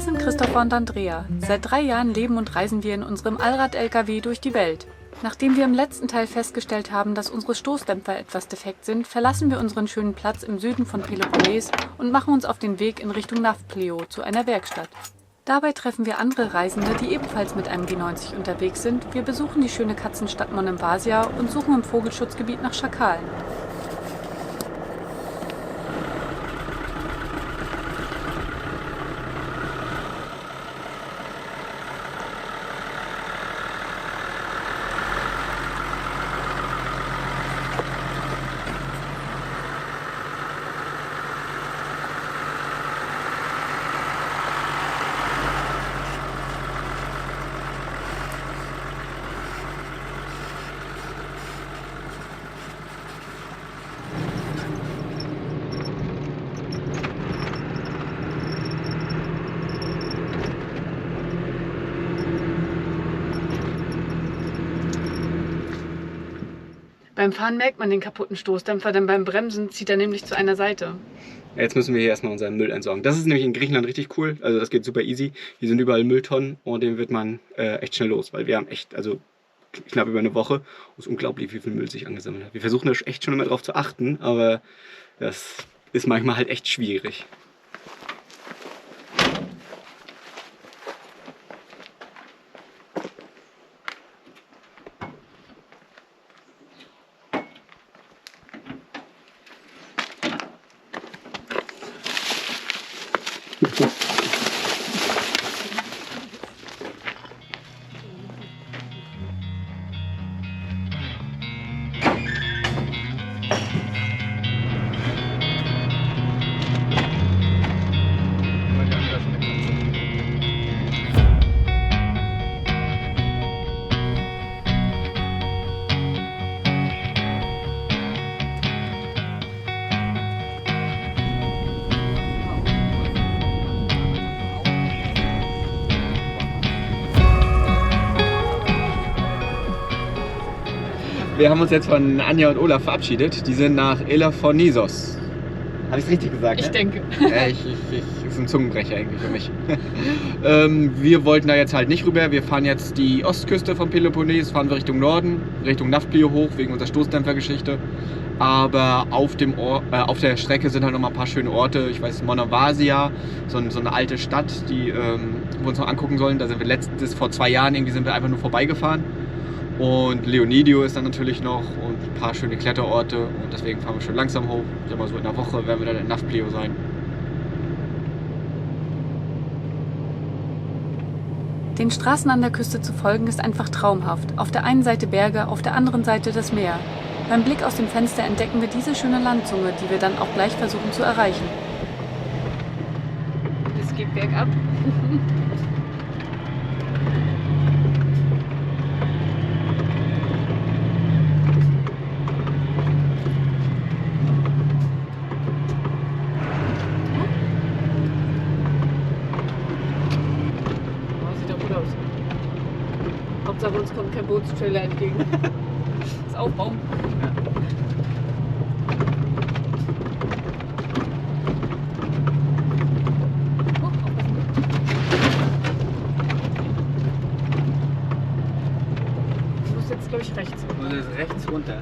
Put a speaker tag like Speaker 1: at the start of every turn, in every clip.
Speaker 1: sind Christopher und Andrea. Seit 3 Jahren leben und reisen wir in unserem Allrad-LKW durch die Welt. Nachdem wir im letzten Teil festgestellt haben, dass unsere Stoßdämpfer etwas defekt sind, verlassen wir unseren schönen Platz im Süden von Peloponnes und machen uns auf den Weg in Richtung Nafplio zu einer Werkstatt. Dabei treffen wir andere Reisende, die ebenfalls mit einem G90 unterwegs sind. Wir besuchen die schöne Katzenstadt Monemvasia und suchen im Vogelschutzgebiet nach Schakalen. Beim Fahren merkt man den kaputten Stoßdämpfer, denn beim Bremsen zieht er nämlich zu einer Seite.
Speaker 2: Jetzt müssen wir hier erstmal unseren Müll entsorgen. Das ist nämlich in Griechenland richtig cool. Also das geht super easy. Hier sind überall Mülltonnen und den wird man echt schnell los, weil wir haben echt, also knapp über eine Woche, es ist unglaublich, wie viel Müll sich angesammelt hat. Wir versuchen da echt schon immer drauf zu achten, aber das ist manchmal halt echt schwierig. Wir haben uns jetzt von Anja und Olaf verabschiedet. Die sind nach Elafonisos. Habe ich es richtig gesagt?
Speaker 1: Ich denke.
Speaker 2: Ist ein Zungenbrecher eigentlich für mich. Wir wollten da jetzt halt nicht rüber. Wir fahren jetzt die Ostküste von Peloponnes, fahren wir Richtung Norden, Richtung Nafplio hoch, wegen unserer Stoßdämpfergeschichte. Aber auf der Strecke sind halt noch mal ein paar schöne Orte. Ich weiß, Monemvasia, so eine alte Stadt, die wir uns noch angucken sollen. Da sind wir vor 2 Jahren irgendwie sind wir einfach nur vorbeigefahren. Und Leonidio ist dann natürlich noch und ein paar schöne Kletterorte und deswegen fahren wir schon langsam hoch. Ich sag mal so in einer Woche werden wir dann in Nafplio sein.
Speaker 1: Den Straßen an der Küste zu folgen ist einfach traumhaft. Auf der einen Seite Berge, auf der anderen Seite das Meer. Beim Blick aus dem Fenster entdecken wir diese schöne Landzunge, die wir dann auch gleich versuchen zu erreichen. Es geht bergab. Hauptsache uns kommt kein Bootstrailer entgegen. Das Aufbauen. Ja. Du musst jetzt, glaube ich, rechts runter.
Speaker 2: Du musst rechts runter.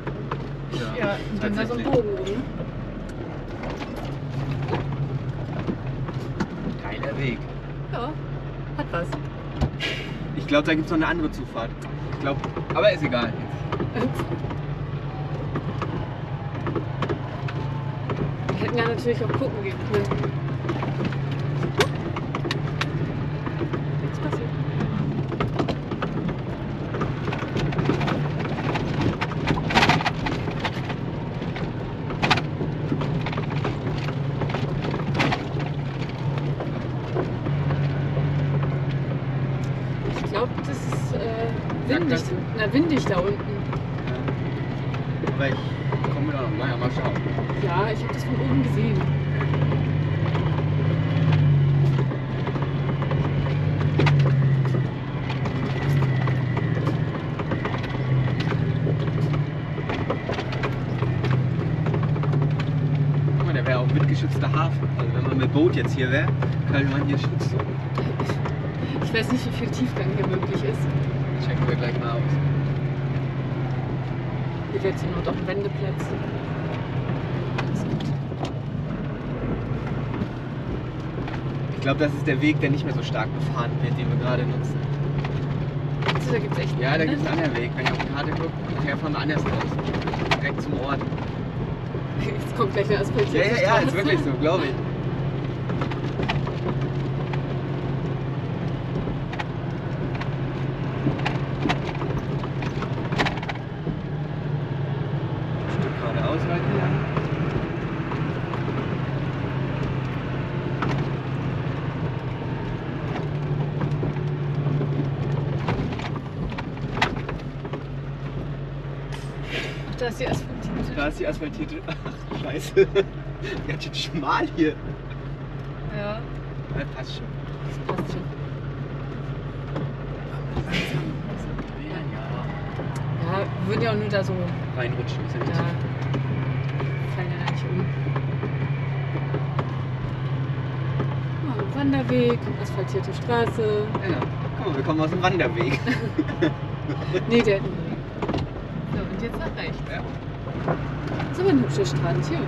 Speaker 1: Ja, und dann da so ein Bogen oben.
Speaker 2: Geiler Weg.
Speaker 1: Ja, hat was.
Speaker 2: Ich glaube, da gibt es noch eine andere Zufahrt. Aber ist egal.
Speaker 1: Wir hätten ja natürlich auch gucken gehen können. Nichts passiert. Ich glaube, das ist windig da unten.
Speaker 2: Ja. Aber ich komme da noch mal schauen.
Speaker 1: Ja, ich habe das von oben gesehen.
Speaker 2: Guck mal, der wäre auch mitgeschützter Hafen. Also wenn man mit Boot jetzt hier wäre, könnte man hier schützen.
Speaker 1: Ich weiß nicht, wie viel Tiefgang hier möglich ist.
Speaker 2: Checken wir gleich mal aus.
Speaker 1: Hier wird es nur doch Wendeplätze.
Speaker 2: Ich glaube, das ist der Weg, der nicht mehr so stark befahren wird, den wir gerade nutzen.
Speaker 1: Also, da gibt es echt.
Speaker 2: Ja, da gibt es einen anderen Weg. Wenn ihr auf die Karte guckt, nachher fahren wir anders raus. Direkt zum Ort.
Speaker 1: Jetzt kommt gleich eine asphaltierte
Speaker 2: Ja, ist wirklich so, glaube ich. Stück geradeaus weiter.
Speaker 1: Ach, da ist die asphaltierte.
Speaker 2: Da ist die asphaltierte. Ach, scheiße. Ganz schön schmal hier.
Speaker 1: Ja,
Speaker 2: Ja, passt schon.
Speaker 1: das passt schon. Ja, wir würden ja auch nur da so.
Speaker 2: Reinrutschen ist ja
Speaker 1: Ja,
Speaker 2: nicht so.
Speaker 1: fallen ja nicht um. Oh, Wanderweg, asphaltierte Straße.
Speaker 2: Ja, guck mal, wir kommen aus dem Wanderweg.
Speaker 1: Nee, der. So, und jetzt nach rechts.
Speaker 2: Ja.
Speaker 1: Das ist aber ein hübscher Strand hier.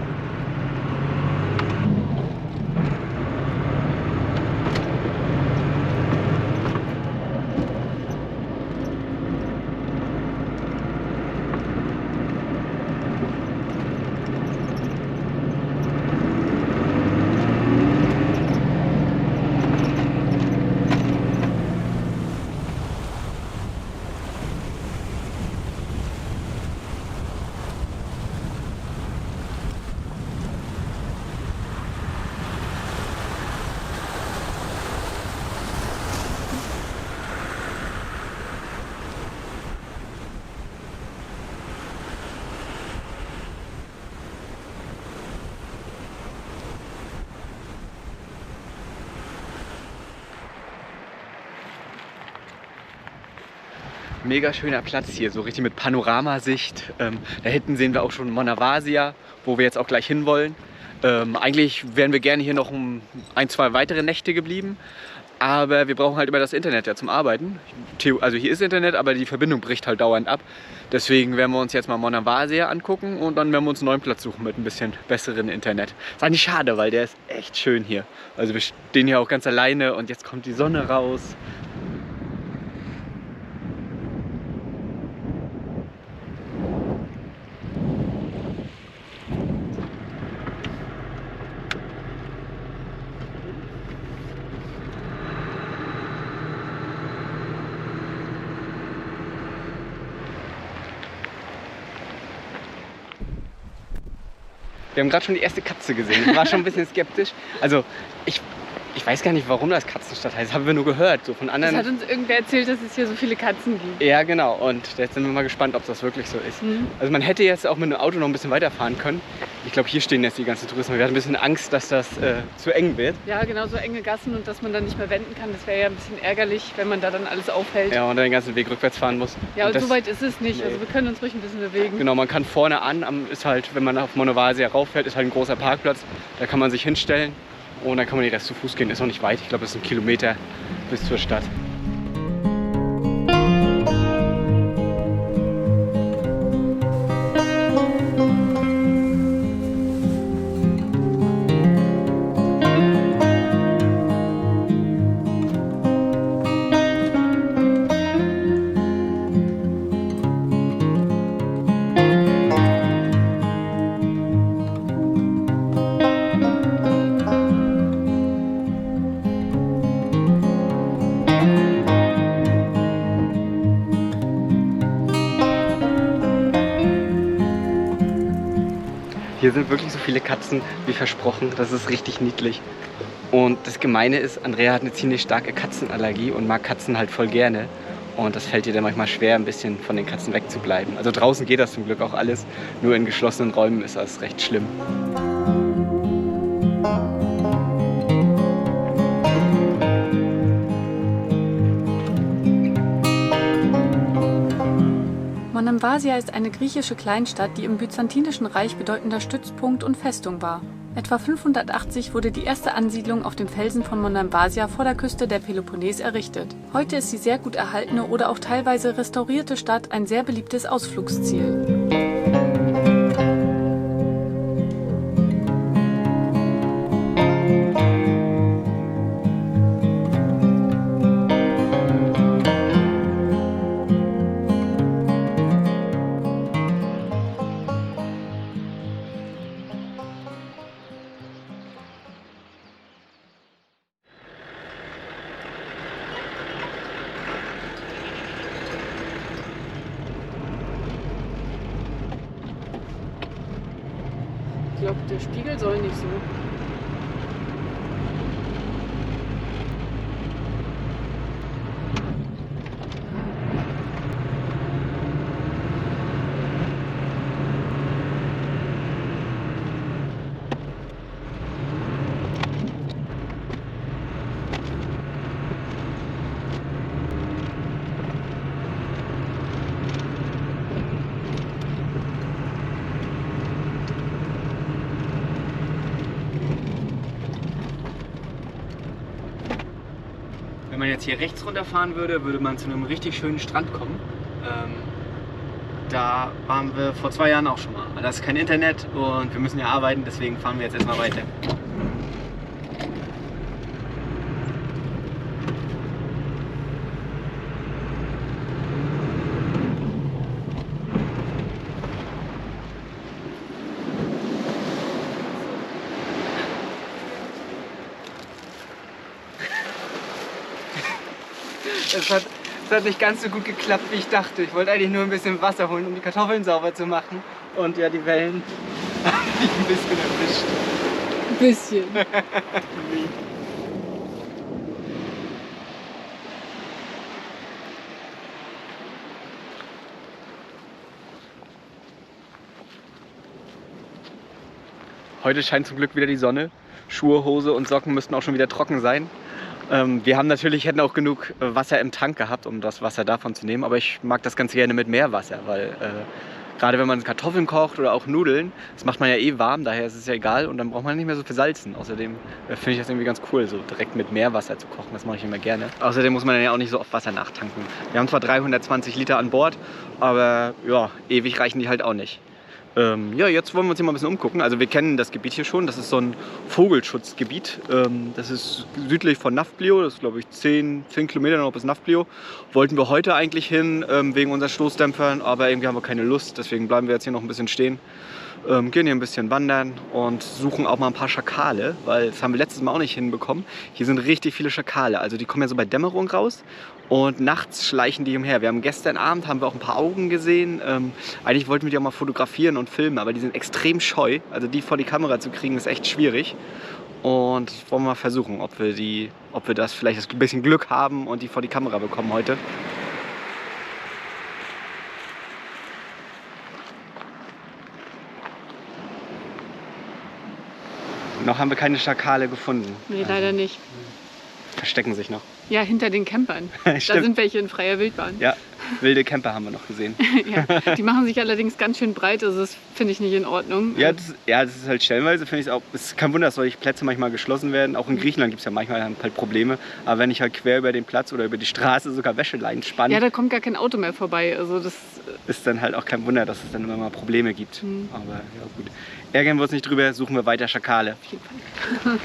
Speaker 2: Mega schöner Platz hier, so richtig mit Panoramasicht. Da hinten sehen wir auch schon Monavasia, wo wir jetzt auch gleich hinwollen. Eigentlich wären wir gerne hier noch ein, zwei weitere Nächte geblieben. Aber wir brauchen halt immer das Internet ja zum Arbeiten. Also hier ist Internet, aber die Verbindung bricht halt dauernd ab. Deswegen werden wir uns jetzt mal Monavasia angucken und dann werden wir uns einen neuen Platz suchen mit ein bisschen besseren Internet. Ist eigentlich schade, weil der ist echt schön hier. Also wir stehen hier auch ganz alleine und jetzt kommt die Sonne raus. Wir haben gerade schon die erste Katze gesehen. Ich war schon ein bisschen skeptisch. Also ich weiß gar nicht, warum das Katzenstadt heißt. Das haben wir nur gehört. So von
Speaker 1: Das
Speaker 2: anderen.
Speaker 1: hat uns irgendwer erzählt, dass es hier so viele Katzen gibt.
Speaker 2: Ja, genau. Und jetzt sind wir mal gespannt, ob das wirklich so ist.
Speaker 1: Mhm.
Speaker 2: Also man hätte jetzt auch mit dem Auto noch ein bisschen weiterfahren können. Ich glaube, hier stehen jetzt die ganzen Touristen. Wir hatten ein bisschen Angst, dass das zu eng wird.
Speaker 1: Ja, genau, so enge Gassen und dass man dann nicht mehr wenden kann. Das wäre ja ein bisschen ärgerlich, wenn man da dann alles aufhält.
Speaker 2: Ja, und dann den ganzen Weg rückwärts fahren muss.
Speaker 1: Ja, und
Speaker 2: das,
Speaker 1: so weit ist es nicht.
Speaker 2: Nee.
Speaker 1: Also wir können uns ruhig ein bisschen bewegen.
Speaker 2: Genau, man kann vorne ist halt, wenn man auf Monavasia rauffährt, ist halt ein großer Parkplatz. Da kann man sich hinstellen und dann kann man den Rest zu Fuß gehen. Ist noch nicht weit. Ich glaube, es ist 1 Kilometer bis zur Stadt. Hier sind wirklich so viele Katzen wie versprochen. Das ist richtig niedlich. Und das Gemeine ist, Andrea hat eine ziemlich starke Katzenallergie und mag Katzen halt voll gerne. Und das fällt ihr dann manchmal schwer, ein bisschen von den Katzen wegzubleiben. Also draußen geht das zum Glück auch alles. Nur in geschlossenen Räumen ist das recht schlimm.
Speaker 1: Monavasia ist eine griechische Kleinstadt, die im Byzantinischen Reich bedeutender Stützpunkt und Festung war. Etwa 580 wurde die erste Ansiedlung auf dem Felsen von Monemvasia vor der Küste der Peloponnes errichtet. Heute ist die sehr gut erhaltene oder auch teilweise restaurierte Stadt ein sehr beliebtes Ausflugsziel. Ich glaube, der Spiegel soll nicht so.
Speaker 2: Wenn man jetzt hier rechts runterfahren würde, würde man zu einem richtig schönen Strand kommen. Da waren wir vor 2 Jahren auch schon mal. Da ist kein Internet und wir müssen ja arbeiten, deswegen fahren wir jetzt erstmal weiter. Es hat nicht ganz so gut geklappt, wie ich dachte. Ich wollte eigentlich nur ein bisschen Wasser holen, um die Kartoffeln sauber zu machen. Und ja, die Wellen haben mich ein bisschen erwischt.
Speaker 1: Ein bisschen.
Speaker 2: Heute scheint zum Glück wieder die Sonne. Schuhe, Hose und Socken müssten auch schon wieder trocken sein. Wir hätten auch genug Wasser im Tank gehabt, um das Wasser davon zu nehmen. Aber ich mag das Ganze gerne mit Meerwasser, weil gerade wenn man Kartoffeln kocht oder auch Nudeln, das macht man ja eh warm, daher ist es ja egal und dann braucht man nicht mehr so viel salzen. Außerdem finde ich das irgendwie ganz cool, so direkt mit Meerwasser zu kochen, das mache ich immer gerne. Außerdem muss man dann ja auch nicht so oft Wasser nachtanken. Wir haben zwar 320 Liter an Bord, aber ja, ewig reichen die halt auch nicht. Ja, jetzt wollen wir uns hier mal ein bisschen umgucken. Also wir kennen das Gebiet hier schon. Das ist so ein Vogelschutzgebiet. Das ist südlich von Nafplio. Das ist, glaube ich, 10 Kilometer noch bis Nafplio. Wollten wir heute eigentlich hin, wegen unseren Stoßdämpfern. Aber irgendwie haben wir keine Lust. Deswegen bleiben wir jetzt hier noch ein bisschen stehen. Gehen hier ein bisschen wandern und suchen auch mal ein paar Schakale, weil das haben wir letztes Mal auch nicht hinbekommen. Hier sind richtig viele Schakale, also die kommen ja so bei Dämmerung raus und nachts schleichen die umher. Wir haben gestern Abend auch ein paar Augen gesehen. Eigentlich wollten wir die auch mal fotografieren und filmen, aber die sind extrem scheu. Also die vor die Kamera zu kriegen ist echt schwierig. Und wollen wir mal versuchen, ob wir das vielleicht ein bisschen Glück haben und die vor die Kamera bekommen heute. Noch haben wir keine Schakale gefunden.
Speaker 1: Nee, leider nicht.
Speaker 2: Verstecken sich noch.
Speaker 1: Ja, hinter den Campern. Da sind welche in freier Wildbahn.
Speaker 2: Ja, wilde Camper haben wir noch gesehen.
Speaker 1: Ja, die machen sich allerdings ganz schön breit, also das finde ich nicht in Ordnung.
Speaker 2: Ja, das ist halt stellenweise, finde ich auch. Es ist kein Wunder, dass solche Plätze manchmal geschlossen werden. Auch in Griechenland gibt es ja manchmal halt Probleme. Aber wenn ich halt quer über den Platz oder über die Straße sogar Wäscheleinen spanne.
Speaker 1: Ja, da kommt gar kein Auto mehr vorbei. Also das
Speaker 2: ist dann halt auch kein Wunder, dass es dann immer mal Probleme gibt. Aber ja, gut. Ärgern wir uns nicht drüber, suchen wir weiter Schakale.
Speaker 1: Auf jeden Fall.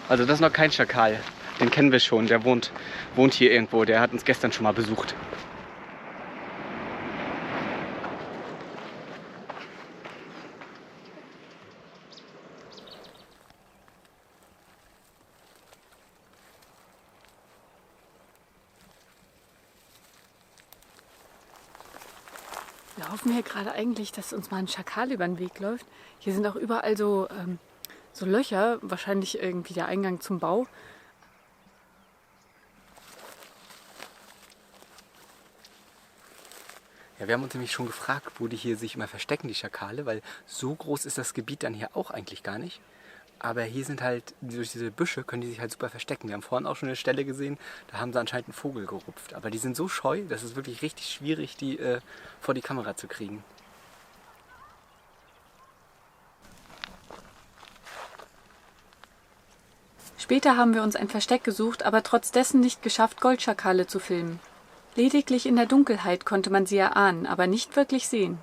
Speaker 2: Also das ist noch kein Schakal. Den kennen wir schon. Der wohnt hier irgendwo. Der hat uns gestern schon mal besucht.
Speaker 1: Wir hoffen hier gerade eigentlich, dass uns mal ein Schakal über den Weg läuft. Hier sind auch überall so Löcher, wahrscheinlich irgendwie der Eingang zum Bau.
Speaker 2: Ja, wir haben uns nämlich schon gefragt, wo die hier sich immer verstecken, die Schakale, weil so groß ist das Gebiet dann hier auch eigentlich gar nicht.
Speaker 3: Aber hier sind halt, durch diese Büsche können die sich halt super verstecken. Wir haben vorhin auch schon eine Stelle gesehen, da haben sie anscheinend einen Vogel gerupft. Aber die sind so scheu, das ist wirklich richtig schwierig, die vor die Kamera zu kriegen.
Speaker 1: Später haben wir uns ein Versteck gesucht, aber trotz dessen nicht geschafft, Goldschakale zu filmen. Lediglich in der Dunkelheit konnte man sie erahnen, aber nicht wirklich sehen.